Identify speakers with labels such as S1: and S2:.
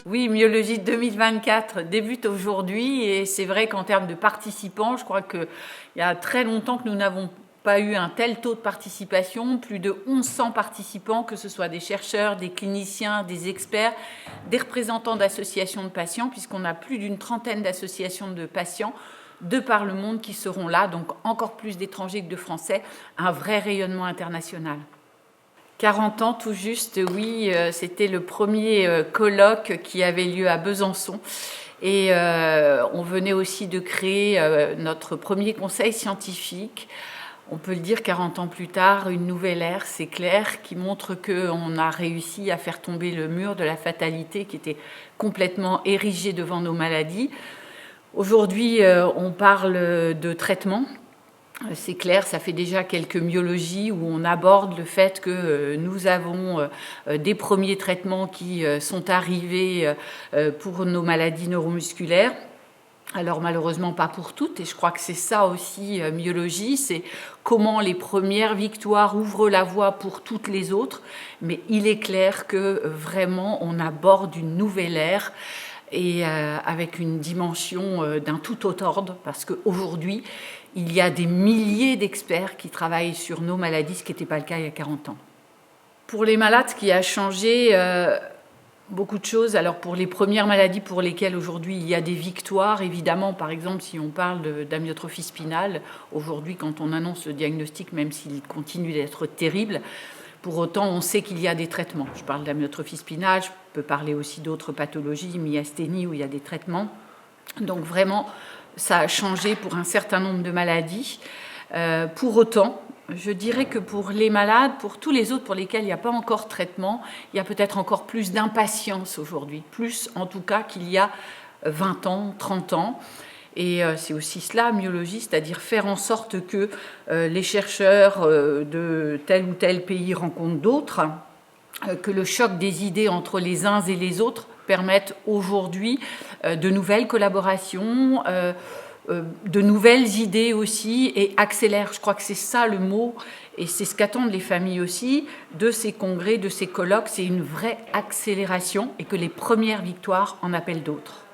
S1: Oui, Myologie 2024 débute aujourd'hui et c'est vrai qu'en termes de participants, je crois qu'il y a très longtemps que nous n'avons pas eu un tel taux de participation, plus de 1100 participants, que ce soit des chercheurs, des cliniciens, des experts, des représentants d'associations de patients, puisqu'on a plus d'une trentaine d'associations de patients de par le monde qui seront là, donc encore plus d'étrangers que de Français, un vrai rayonnement international. 40 ans tout juste, oui, c'était le premier colloque qui avait lieu à Besançon. Et on venait aussi de créer notre premier conseil scientifique. On peut le dire 40 ans plus tard, une nouvelle ère, c'est clair, qui montre qu'on a réussi à faire tomber le mur de la fatalité qui était complètement érigé devant nos maladies. Aujourd'hui, on parle de traitement. C'est clair, ça fait déjà quelques myologies où on aborde le fait que nous avons des premiers traitements qui sont arrivés pour nos maladies neuromusculaires. Alors malheureusement pas pour toutes, et je crois que c'est ça aussi myologie, c'est comment les premières victoires ouvrent la voie pour toutes les autres, mais il est clair que vraiment on aborde une nouvelle ère et avec une dimension d'un tout autre ordre, parce qu'aujourd'hui, il y a des milliers d'experts qui travaillent sur nos maladies, ce qui n'était pas le cas il y a 40 ans. Pour les malades, ce qui a changé, beaucoup de choses. Alors pour les premières maladies pour lesquelles aujourd'hui il y a des victoires, évidemment, par exemple, si on parle d'amyotrophie spinale, aujourd'hui, quand on annonce le diagnostic, même s'il continue d'être terrible, pour autant, on sait qu'il y a des traitements. Je parle d'amyotrophie spinale, je peux parler aussi d'autres pathologies, myasthénie, où il y a des traitements. Donc vraiment, ça a changé pour un certain nombre de maladies. Pour autant, je dirais que pour les malades, pour tous les autres pour lesquels il n'y a pas encore de traitement, il y a peut-être encore plus d'impatience aujourd'hui, plus en tout cas qu'il y a 20 ans, 30 ans. Et c'est aussi cela, myologie, c'est-à-dire faire en sorte que les chercheurs de tel ou tel pays rencontrent d'autres, que le choc des idées entre les uns et les autres permette aujourd'hui de nouvelles collaborations, de nouvelles idées aussi, et accélère. Je crois que c'est ça le mot, et c'est ce qu'attendent les familles aussi de ces congrès, de ces colloques, c'est une vraie accélération, et que les premières victoires en appellent d'autres.